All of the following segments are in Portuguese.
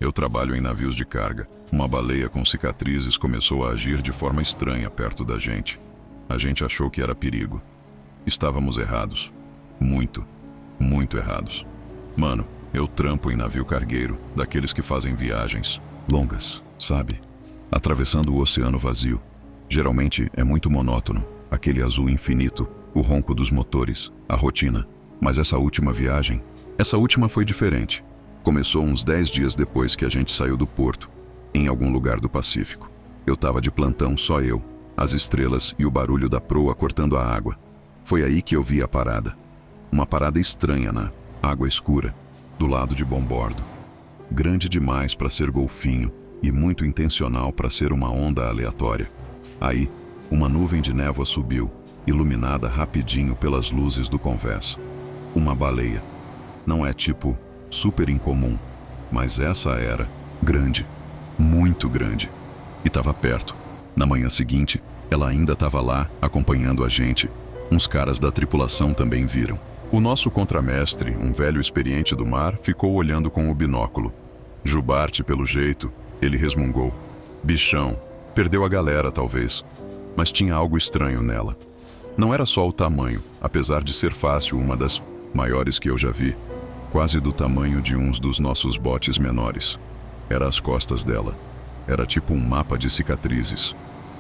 Eu trabalho em navios de carga. Uma baleia com cicatrizes começou a agir de forma estranha perto da gente. A gente achou que era perigo. Estávamos errados. Muito, muito errados. Mano, eu trampo em navio cargueiro, daqueles que fazem viagens longas, sabe? Atravessando o oceano vazio. Geralmente é muito monótono, aquele azul infinito, o ronco dos motores, a rotina. Mas essa última foi diferente. Começou uns 10 dias depois que a gente saiu do porto, em algum lugar do Pacífico. Eu tava de plantão, só eu, as estrelas e o barulho da proa cortando a água. Foi aí que eu vi a parada. Uma parada estranha na água escura, do lado de bombordo. Grande demais para ser golfinho e muito intencional para ser uma onda aleatória. Aí, uma nuvem de névoa subiu, iluminada rapidinho pelas luzes do convés. Uma baleia. Não é tipo super incomum, mas essa era grande, muito grande. E estava perto. Na manhã seguinte, ela ainda estava lá, acompanhando a gente. Uns caras da tripulação também viram. O nosso contramestre, um velho experiente do mar, ficou olhando com o binóculo. Jubarte, pelo jeito, ele resmungou. Bichão, perdeu a galera talvez, mas tinha algo estranho nela. Não era só o tamanho, apesar de ser fácil uma das maiores que eu já vi, quase do tamanho de uns dos nossos botes menores. Era as costas dela. Era tipo um mapa de cicatrizes.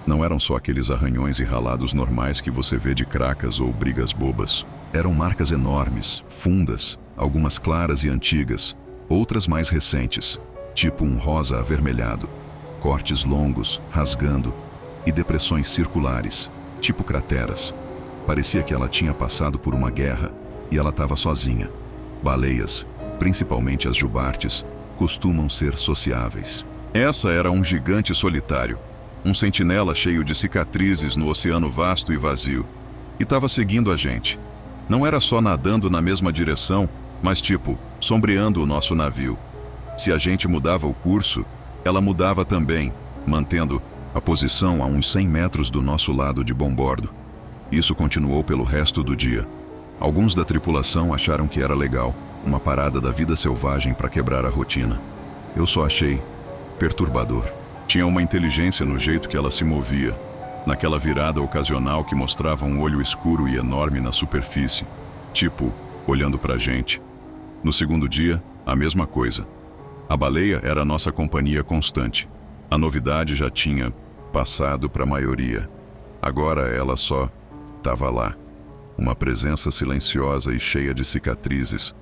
Não eram só aqueles arranhões e ralados normais que você vê de cracas ou brigas bobas. Eram marcas enormes, fundas, algumas claras e antigas, outras mais recentes, tipo um rosa avermelhado, cortes longos, rasgando, e depressões circulares, tipo crateras. Parecia que ela tinha passado por uma guerra e ela estava sozinha. Baleias, principalmente as jubartes, costumam ser sociáveis. Essa era um gigante solitário, um sentinela cheio de cicatrizes no oceano vasto e vazio, e estava seguindo a gente. Não era só nadando na mesma direção, mas tipo, sombreando o nosso navio. Se a gente mudava o curso, ela mudava também, mantendo a posição a uns 100 metros do nosso lado de bombordo. Isso continuou pelo resto do dia. Alguns da tripulação acharam que era legal, uma parada da vida selvagem para quebrar a rotina. Eu só achei perturbador. Tinha uma inteligência no jeito que ela se movia, naquela virada ocasional que mostrava um olho escuro e enorme na superfície, tipo, olhando pra gente. No segundo dia, a mesma coisa. A baleia era a nossa companhia constante. A novidade já tinha passado para a maioria. Agora ela só estava lá. Uma presença silenciosa e cheia de cicatrizes.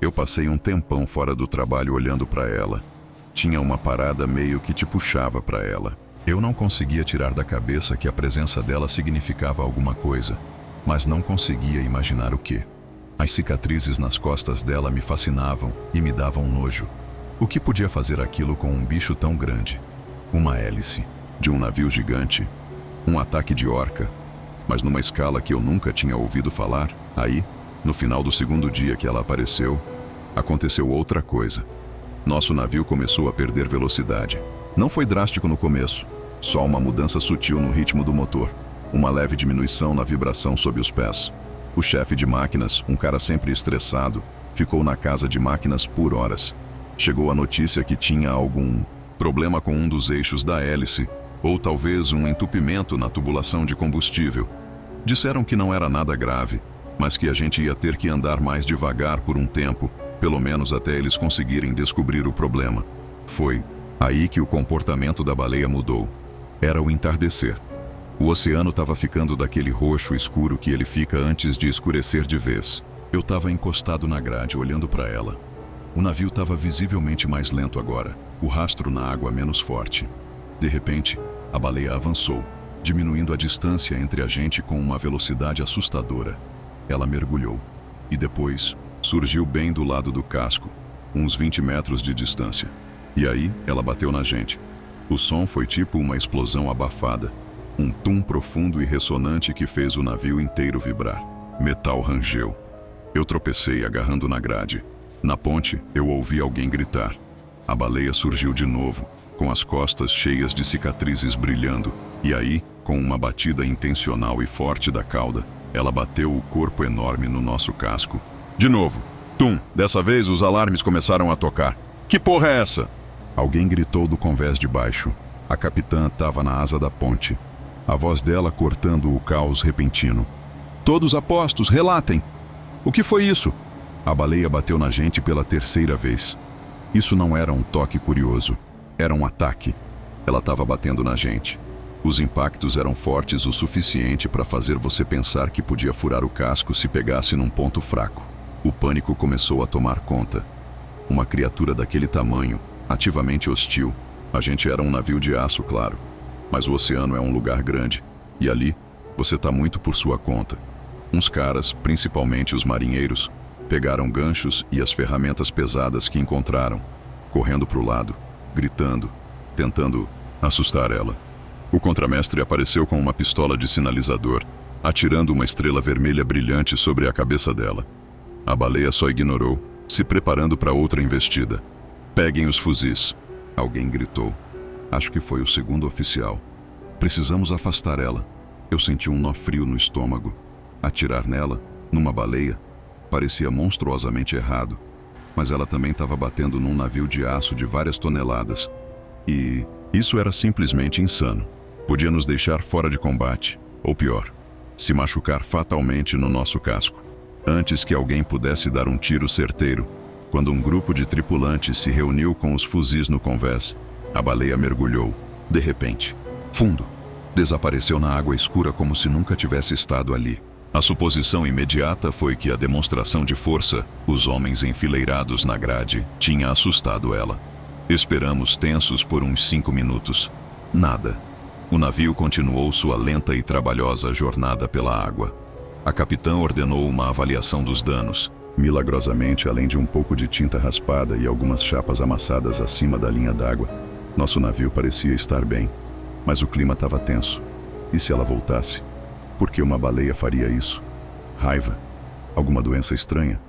Eu passei um tempão fora do trabalho olhando para ela. Tinha uma parada meio que te puxava para ela. Eu não conseguia tirar da cabeça que a presença dela significava alguma coisa, mas não conseguia imaginar o quê. As cicatrizes nas costas dela me fascinavam e me davam nojo. O que podia fazer aquilo com um bicho tão grande? Uma hélice de um navio gigante? Um ataque de orca? Mas numa escala que eu nunca tinha ouvido falar. Aí, no final do segundo dia que ela apareceu, aconteceu outra coisa. Nosso navio começou a perder velocidade. Não foi drástico no começo, só uma mudança sutil no ritmo do motor, uma leve diminuição na vibração sob os pés. O chefe de máquinas, um cara sempre estressado, ficou na casa de máquinas por horas. Chegou a notícia que tinha algum problema com um dos eixos da hélice, ou talvez um entupimento na tubulação de combustível. Disseram que não era nada grave, mas que a gente ia ter que andar mais devagar por um tempo, pelo menos até eles conseguirem descobrir o problema. Foi aí que o comportamento da baleia mudou. Era o entardecer. O oceano estava ficando daquele roxo escuro que ele fica antes de escurecer de vez. Eu estava encostado na grade, olhando para ela. O navio estava visivelmente mais lento agora, o rastro na água menos forte. De repente, a baleia avançou, diminuindo a distância entre a gente com uma velocidade assustadora. Ela mergulhou, e depois surgiu bem do lado do casco, uns 20 metros de distância. E aí, ela bateu na gente. O som foi tipo uma explosão abafada, um tum profundo e ressonante que fez o navio inteiro vibrar. Metal rangeu. Eu tropecei agarrando na grade. Na ponte, eu ouvi alguém gritar. A baleia surgiu de novo, com as costas cheias de cicatrizes brilhando, e aí, com uma batida intencional e forte da cauda, ela bateu o corpo enorme no nosso casco. De novo, tum! Dessa vez os alarmes começaram a tocar. Que porra é essa? Alguém gritou do convés de baixo. A capitã estava na asa da ponte. A voz dela cortando o caos repentino. Todos a postos, relatem! O que foi isso? A baleia bateu na gente pela terceira vez. Isso não era um toque curioso. Era um ataque. Ela estava batendo na gente. Os impactos eram fortes o suficiente para fazer você pensar que podia furar o casco se pegasse num ponto fraco. O pânico começou a tomar conta. Uma criatura daquele tamanho, ativamente hostil. A gente era um navio de aço, claro. Mas o oceano é um lugar grande. E ali, você está muito por sua conta. Uns caras, principalmente os marinheiros, pegaram ganchos e as ferramentas pesadas que encontraram, correndo para o lado, gritando, tentando assustar ela. O contramestre apareceu com uma pistola de sinalizador, atirando uma estrela vermelha brilhante sobre a cabeça dela. A baleia só ignorou, se preparando para outra investida. Peguem os fuzis. Alguém gritou. Acho que foi o segundo oficial. Precisamos afastar ela. Eu senti um nó frio no estômago. Atirar nela, numa baleia, parecia monstruosamente errado. Mas ela também estava batendo num navio de aço de várias toneladas. E isso era simplesmente insano. Podia nos deixar fora de combate. Ou pior, se machucar fatalmente no nosso casco. Antes que alguém pudesse dar um tiro certeiro, quando um grupo de tripulantes se reuniu com os fuzis no convés, a baleia mergulhou, de repente, fundo. Desapareceu na água escura como se nunca tivesse estado ali. A suposição imediata foi que a demonstração de força, os homens enfileirados na grade, tinha assustado ela. Esperamos tensos por uns 5 minutos. Nada. O navio continuou sua lenta e trabalhosa jornada pela água. A capitã ordenou uma avaliação dos danos. Milagrosamente, além de um pouco de tinta raspada e algumas chapas amassadas acima da linha d'água, nosso navio parecia estar bem. Mas o clima estava tenso. E se ela voltasse? Por que uma baleia faria isso? Raiva? Alguma doença estranha?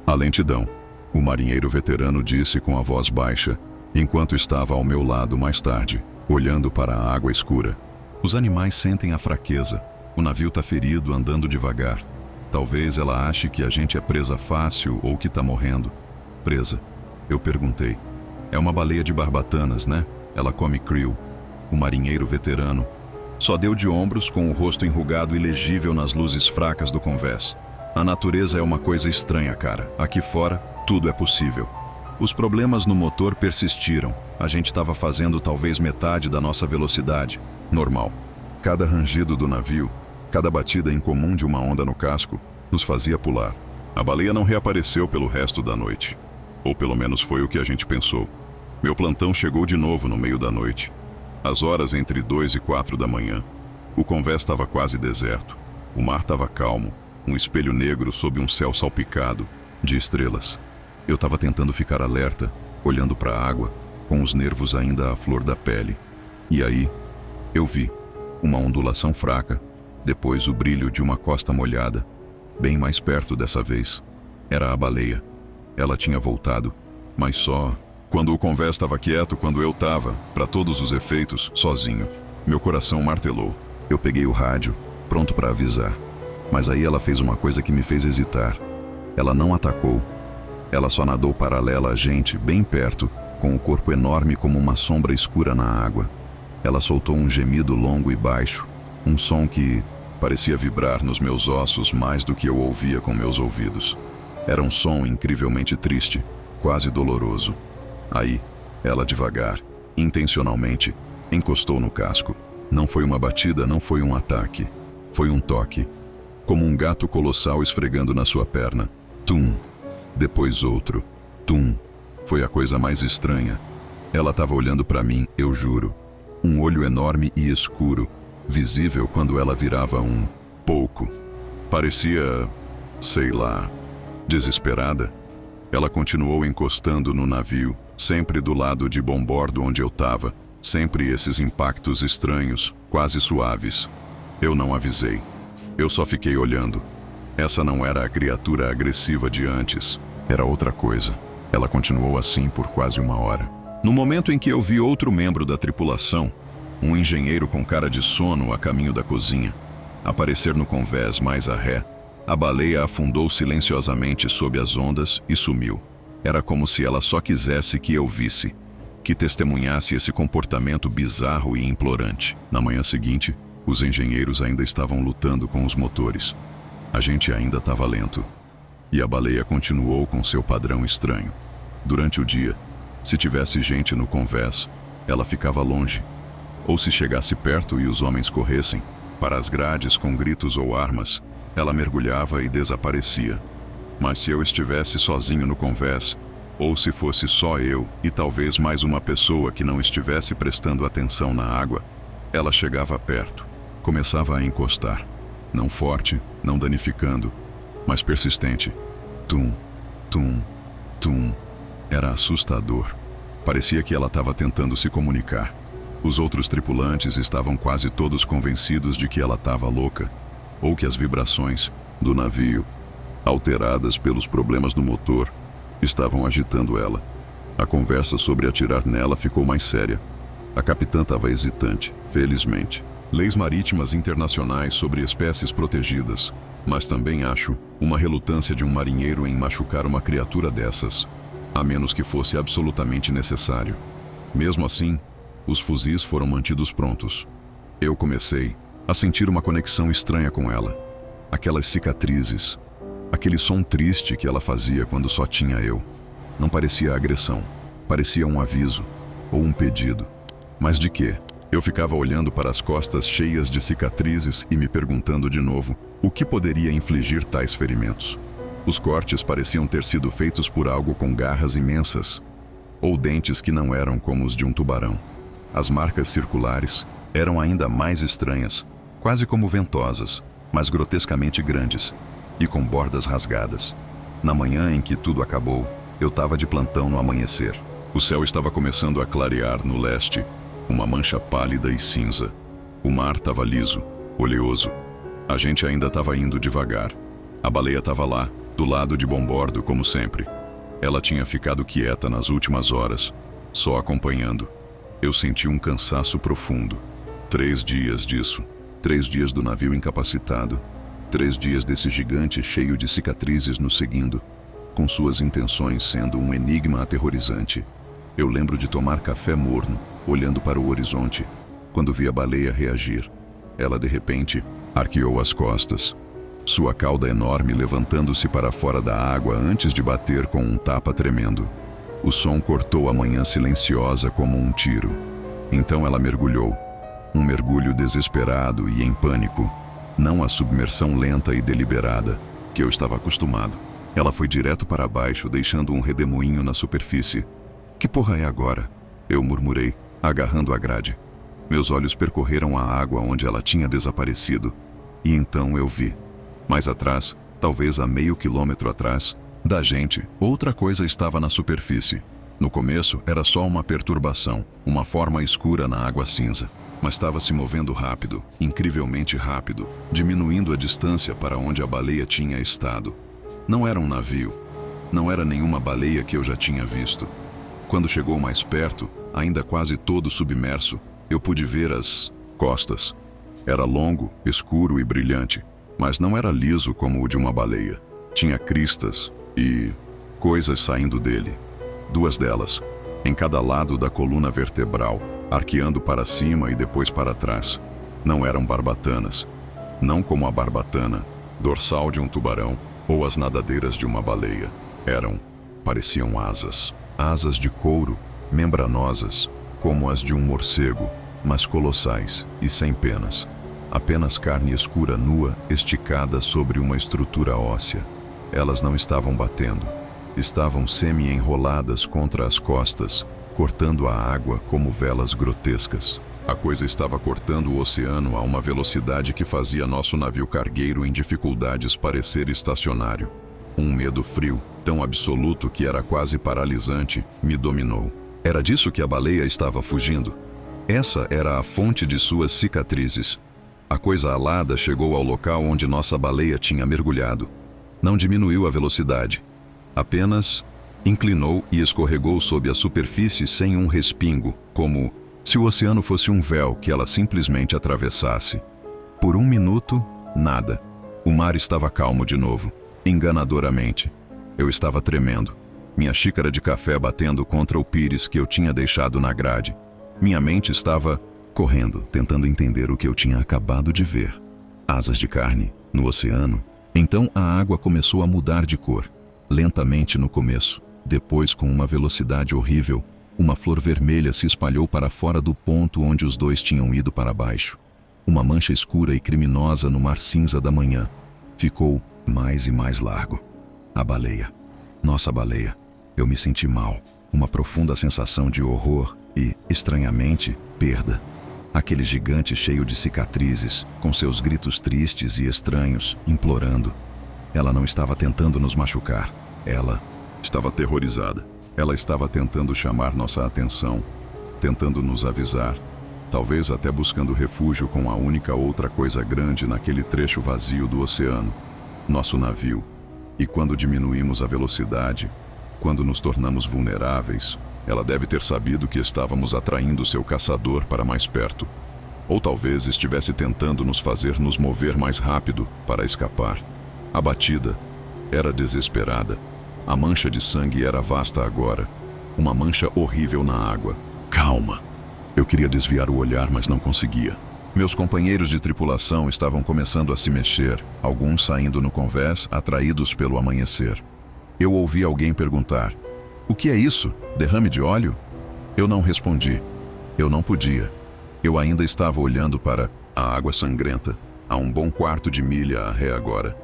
A lentidão. O marinheiro veterano disse com a voz baixa, enquanto estava ao meu lado mais tarde, olhando para a água escura. Os animais sentem a fraqueza. O navio está ferido, andando devagar. Talvez ela ache que a gente é presa fácil ou que está morrendo. Presa? Eu perguntei. É uma baleia de barbatanas, né? Ela come krill. O marinheiro veterano só deu de ombros com o rosto enrugado e legível nas luzes fracas do convés. A natureza é uma coisa estranha, cara. Aqui fora, tudo é possível. Os problemas no motor persistiram. A gente estava fazendo talvez metade da nossa velocidade. Normal. Cada rangido do navio, cada batida incomum de uma onda no casco, nos fazia pular. A baleia não reapareceu pelo resto da noite. Ou pelo menos foi o que a gente pensou. Meu plantão chegou de novo no meio da noite. Às horas entre 2 e 4 da manhã. O convés estava quase deserto. O mar estava calmo, um espelho negro sob um céu salpicado de estrelas. Eu estava tentando ficar alerta, olhando para a água, com os nervos ainda à flor da pele. E aí, eu vi uma ondulação fraca, depois o brilho de uma costa molhada. Bem mais perto dessa vez. Era a baleia. Ela tinha voltado, mas só quando o convés estava quieto, quando eu estava, para todos os efeitos, sozinho. Meu coração martelou. Eu peguei o rádio, pronto para avisar. Mas aí ela fez uma coisa que me fez hesitar. Ela não atacou. Ela só nadou paralela a gente, bem perto, com o corpo enorme como uma sombra escura na água. Ela soltou um gemido longo e baixo, um som que parecia vibrar nos meus ossos mais do que eu ouvia com meus ouvidos. Era um som incrivelmente triste, quase doloroso. Aí, ela devagar, intencionalmente, encostou no casco. Não foi uma batida, não foi um ataque. Foi um toque. Como um gato colossal esfregando na sua perna. Tum! Depois outro. Tum! Foi a coisa mais estranha. Ela estava olhando para mim, eu juro. Um olho enorme e escuro, visível quando ela virava um pouco. Parecia, sei lá, desesperada. Ela continuou encostando no navio, sempre do lado de bombordo onde eu estava, sempre esses impactos estranhos, quase suaves. Eu não avisei. Eu só fiquei olhando. Essa não era a criatura agressiva de antes. Era outra coisa. Ela continuou assim por quase 1 hora. No momento em que eu vi outro membro da tripulação, um engenheiro com cara de sono a caminho da cozinha, aparecer no convés mais a ré, a baleia afundou silenciosamente sob as ondas e sumiu. Era como se ela só quisesse que eu visse. que testemunhasse esse comportamento bizarro e implorante. Na manhã seguinte, os engenheiros ainda estavam lutando com os motores. A gente ainda estava lento. E a baleia continuou com seu padrão estranho. Durante o dia, se tivesse gente no convés, ela ficava longe. Ou se chegasse perto e os homens corressem para as grades com gritos ou armas, ela mergulhava e desaparecia. Mas se eu estivesse sozinho no convés, ou se fosse só eu e talvez mais uma pessoa que não estivesse prestando atenção na água, ela chegava perto, começava a encostar. Não forte, não danificando, mas persistente. Tum, tum, tum. Era assustador. Parecia que ela estava tentando se comunicar. Os outros tripulantes estavam quase todos convencidos de que ela estava louca, ou que as vibrações do navio, alteradas pelos problemas do motor, estavam agitando ela. A conversa sobre atirar nela ficou mais séria. A capitã estava hesitante, felizmente. Leis marítimas internacionais sobre espécies protegidas, mas também acho uma relutância de um marinheiro em machucar uma criatura dessas, a menos que fosse absolutamente necessário. Mesmo assim, os fuzis foram mantidos prontos. Eu comecei a sentir uma conexão estranha com ela. Aquelas cicatrizes, aquele som triste que ela fazia quando só tinha eu. Não parecia agressão, parecia um aviso ou um pedido. Mas de quê? Eu ficava olhando para as costas cheias de cicatrizes e me perguntando de novo o que poderia infligir tais ferimentos. Os cortes pareciam ter sido feitos por algo com garras imensas, ou dentes que não eram como os de um tubarão. As marcas circulares eram ainda mais estranhas, quase como ventosas, mas grotescamente grandes, e com bordas rasgadas. Na manhã em que tudo acabou, eu estava de plantão no amanhecer. O céu estava começando a clarear no leste, uma mancha pálida e cinza. O mar estava liso, oleoso. A gente ainda estava indo devagar. A baleia estava lá, do lado de bombordo, como sempre. Ela tinha ficado quieta nas últimas horas, só acompanhando. Eu senti um cansaço profundo. 3 dias disso. 3 dias do navio incapacitado. 3 dias desse gigante cheio de cicatrizes nos seguindo, com suas intenções sendo um enigma aterrorizante. Eu lembro de tomar café morno, olhando para o horizonte, quando vi a baleia reagir. Ela, de repente, arqueou as costas, sua cauda enorme levantando-se para fora da água antes de bater com um tapa tremendo. O som cortou a manhã silenciosa como um tiro. Então ela mergulhou. Um mergulho desesperado e em pânico. Não a submersão lenta e deliberada, que eu estava acostumado. Ela foi direto para baixo, deixando um redemoinho na superfície. Que porra é agora? Eu murmurei, agarrando a grade. Meus olhos percorreram a água onde ela tinha desaparecido. E então eu vi. Mais atrás, talvez a meio quilômetro atrás, da gente, outra coisa estava na superfície. No começo, era só uma perturbação, uma forma escura na água cinza. Mas estava se movendo rápido, incrivelmente rápido, diminuindo a distância para onde a baleia tinha estado. Não era um navio. Não era nenhuma baleia que eu já tinha visto. Quando chegou mais perto, ainda quase todo submerso, eu pude ver as costas. Era longo, escuro e brilhante, mas não era liso como o de uma baleia. Tinha cristas e coisas saindo dele. 2 delas, em cada lado da coluna vertebral, arqueando para cima e depois para trás. Não eram barbatanas. Não como a barbatana, dorsal de um tubarão ou as nadadeiras de uma baleia. Pareciam asas. Asas de couro, membranosas, como as de um morcego, mas colossais e sem penas. Apenas carne escura nua, esticada sobre uma estrutura óssea. Elas não estavam batendo. Estavam semi-enroladas contra as costas, cortando a água como velas grotescas. A coisa estava cortando o oceano a uma velocidade que fazia nosso navio cargueiro em dificuldades parecer estacionário. Um medo frio, tão absoluto que era quase paralisante, me dominou. Era disso que a baleia estava fugindo. Essa era a fonte de suas cicatrizes. A coisa alada chegou ao local onde nossa baleia tinha mergulhado. Não diminuiu a velocidade. Apenas inclinou e escorregou sob a superfície sem um respingo, como se o oceano fosse um véu que ela simplesmente atravessasse. Por 1 minuto, nada. O mar estava calmo de novo. Enganadoramente. Eu estava tremendo. minha xícara de café batendo contra o pires que eu tinha deixado na grade. Minha mente estava correndo, tentando entender o que eu tinha acabado de ver. Asas de carne, no oceano. Então a água começou a mudar de cor, lentamente no começo. Depois, com uma velocidade horrível, uma flor vermelha se espalhou para fora do ponto onde os dois tinham ido para baixo. Uma mancha escura e criminosa no mar cinza da manhã. Ficou mais e mais largo. A baleia. Nossa baleia. Eu me senti mal. Uma profunda sensação de horror e, estranhamente, perda. Aquele gigante cheio de cicatrizes, com seus gritos tristes e estranhos, implorando. Ela não estava tentando nos machucar. Ela estava aterrorizada. Ela estava tentando chamar nossa atenção, tentando nos avisar, talvez até buscando refúgio com a única outra coisa grande naquele trecho vazio do oceano, nosso navio. E quando diminuímos a velocidade, quando nos tornamos vulneráveis, ela deve ter sabido que estávamos atraindo seu caçador para mais perto. Ou talvez estivesse tentando nos fazer nos mover mais rápido para escapar. A batida era desesperada. A mancha de sangue era vasta agora. Uma mancha horrível na água. Calma. Eu queria desviar o olhar, mas não conseguia. Meus companheiros de tripulação estavam começando a se mexer, alguns saindo no convés, atraídos pelo amanhecer. Eu ouvi alguém perguntar: "O que é isso? Derrame de óleo?" Eu não respondi. Eu não podia. Eu ainda estava olhando para a água sangrenta, a um bom quarto de milha a ré agora,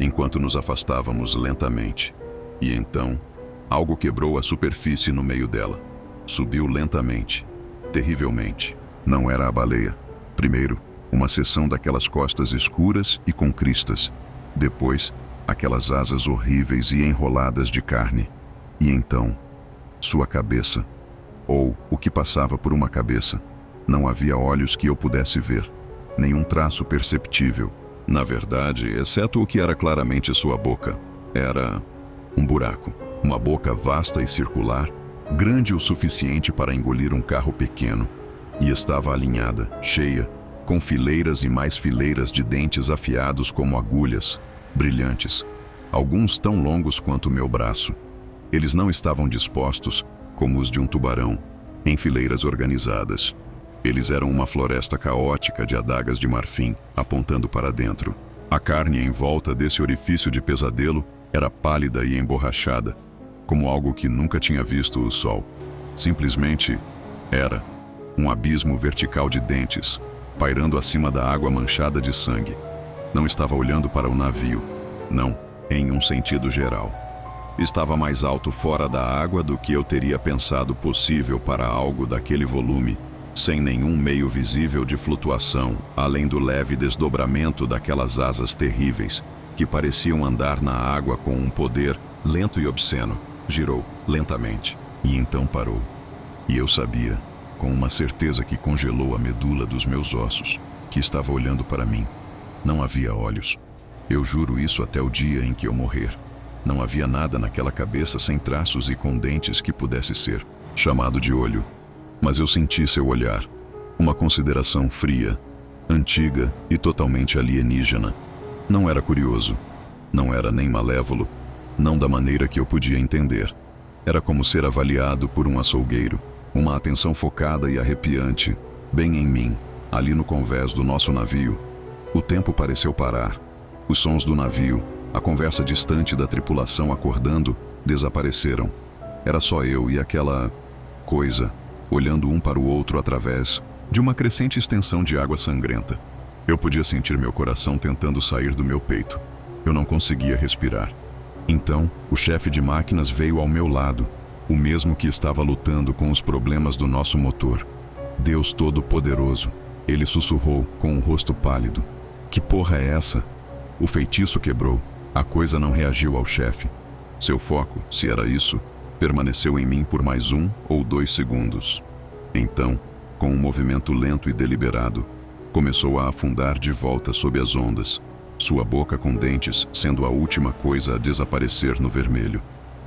enquanto nos afastávamos lentamente. E então, algo quebrou a superfície no meio dela. Subiu lentamente, terrivelmente. Não era a baleia. Primeiro, uma seção daquelas costas escuras e com cristas. Depois, aquelas asas horríveis e enroladas de carne. E então, sua cabeça. Ou o que passava por uma cabeça. Não havia olhos que eu pudesse ver. Nenhum traço perceptível. Na verdade, exceto o que era claramente sua boca. Era um buraco. Uma boca vasta e circular, grande o suficiente para engolir um carro pequeno. E estava alinhada, cheia, com fileiras e mais fileiras de dentes afiados como agulhas, brilhantes, alguns tão longos quanto meu braço. Eles não estavam dispostos, como os de um tubarão, em fileiras organizadas. Eles eram uma floresta caótica de adagas de marfim, apontando para dentro. A carne em volta desse orifício de pesadelo era pálida e emborrachada, como algo que nunca tinha visto o sol. Simplesmente era um abismo vertical de dentes, pairando acima da água manchada de sangue. Não estava olhando para o navio. Não, em um sentido geral. Estava mais alto fora da água do que eu teria pensado possível para algo daquele volume, sem nenhum meio visível de flutuação, além do leve desdobramento daquelas asas terríveis, que pareciam andar na água com um poder lento e obsceno. Girou lentamente e então parou. E eu sabia, com uma certeza que congelou a medula dos meus ossos, que estava olhando para mim. Não havia olhos. Eu juro isso até o dia em que eu morrer. Não havia nada naquela cabeça sem traços e com dentes que pudesse ser chamado de olho. Mas eu senti seu olhar, uma consideração fria, antiga e totalmente alienígena. Não era curioso, não era nem malévolo, não da maneira que eu podia entender. Era como ser avaliado por um açougueiro, uma atenção focada e arrepiante, bem em mim, ali no convés do nosso navio. O tempo pareceu parar. Os sons do navio, a conversa distante da tripulação acordando, desapareceram. Era só eu e aquela coisa, olhando um para o outro através de uma crescente extensão de água sangrenta. Eu podia sentir meu coração tentando sair do meu peito. Eu não conseguia respirar. Então, o chefe de máquinas veio ao meu lado, o mesmo que estava lutando com os problemas do nosso motor. Deus Todo-Poderoso, ele sussurrou com um rosto pálido. Que porra é essa? O feitiço quebrou. A coisa não reagiu ao chefe. Seu foco, se era isso, permaneceu em mim por mais 1 ou 2 segundos. Então, com um movimento lento e deliberado, começou a afundar de volta sob as ondas, sua boca com dentes sendo a última coisa a desaparecer no vermelho.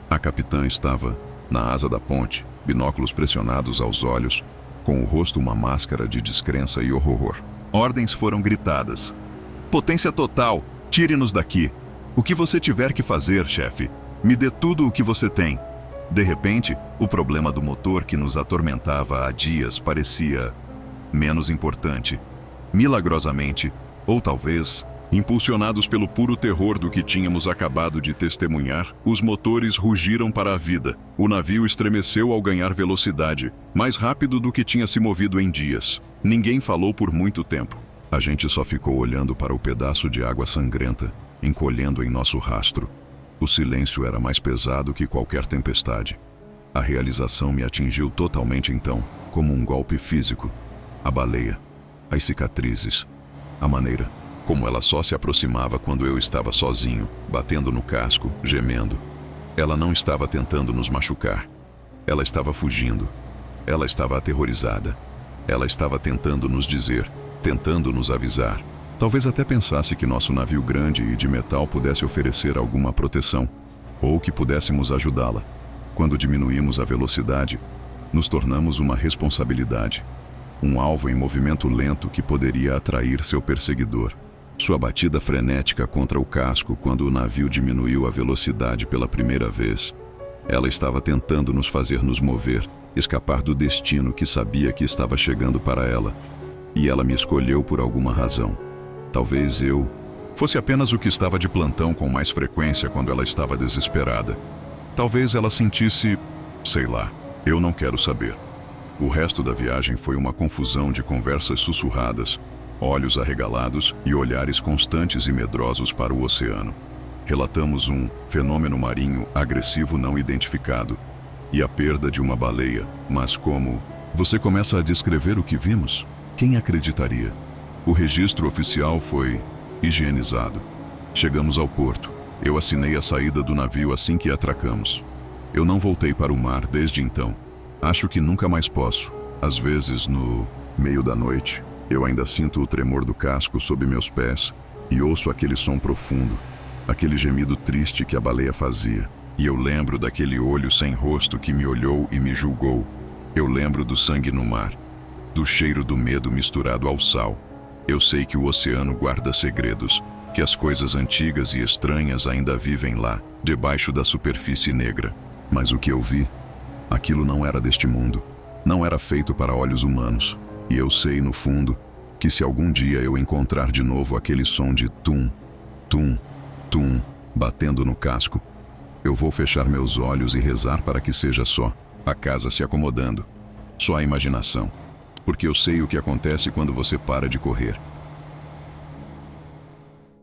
A capitã estava na asa da ponte, binóculos pressionados aos olhos, com o rosto uma máscara de descrença e horror. Ordens foram gritadas. Potência total, tire-nos daqui. O que você tiver que fazer, chefe. Me dê tudo o que você tem. De repente, o problema do motor que nos atormentava há dias parecia menos importante. Milagrosamente, ou talvez impulsionados pelo puro terror do que tínhamos acabado de testemunhar, os motores rugiram para a vida. O navio estremeceu ao ganhar velocidade, mais rápido do que tinha se movido em dias. Ninguém falou por muito tempo. A gente só ficou olhando para o pedaço de água sangrenta, encolhendo em nosso rastro. O silêncio era mais pesado que qualquer tempestade. A realização me atingiu totalmente então, como um golpe físico. A baleia, as cicatrizes, a maneira como ela só se aproximava quando eu estava sozinho, batendo no casco, gemendo. Ela não estava tentando nos machucar. Ela estava fugindo. Ela estava aterrorizada. Ela estava tentando nos dizer, tentando nos avisar. Talvez até pensasse que nosso navio grande e de metal pudesse oferecer alguma proteção, ou que pudéssemos ajudá-la. Quando diminuímos a velocidade, nos tornamos uma responsabilidade. Um alvo em movimento lento que poderia atrair seu perseguidor. Sua batida frenética contra o casco quando o navio diminuiu a velocidade pela primeira vez. Ela estava tentando nos fazer nos mover, escapar do destino que sabia que estava chegando para ela. E ela me escolheu por alguma razão. Talvez eu fosse apenas o que estava de plantão com mais frequência quando ela estava desesperada. Talvez ela sentisse, sei lá, eu não quero saber. O resto da viagem foi uma confusão de conversas sussurradas, olhos arregalados e olhares constantes e medrosos para o oceano. Relatamos um fenômeno marinho agressivo não identificado e a perda de uma baleia, mas como você começa a descrever o que vimos? Quem acreditaria? O registro oficial foi higienizado. Chegamos ao porto. Eu assinei a saída do navio assim que atracamos. Eu não voltei para o mar desde então. Acho que nunca mais posso. Às vezes, no meio da noite, eu ainda sinto o tremor do casco sob meus pés e ouço aquele som profundo, aquele gemido triste que a baleia fazia. E eu lembro daquele olho sem rosto que me olhou e me julgou. Eu lembro do sangue no mar, do cheiro do medo misturado ao sal. Eu sei que o oceano guarda segredos, que as coisas antigas e estranhas ainda vivem lá, debaixo da superfície negra. Mas o que eu vi, aquilo não era deste mundo. Não era feito para olhos humanos. E eu sei, no fundo, que se algum dia eu encontrar de novo aquele som de tum, tum, tum, batendo no casco, eu vou fechar meus olhos e rezar para que seja só a casa se acomodando, só a imaginação. Porque eu sei o que acontece quando você para de correr.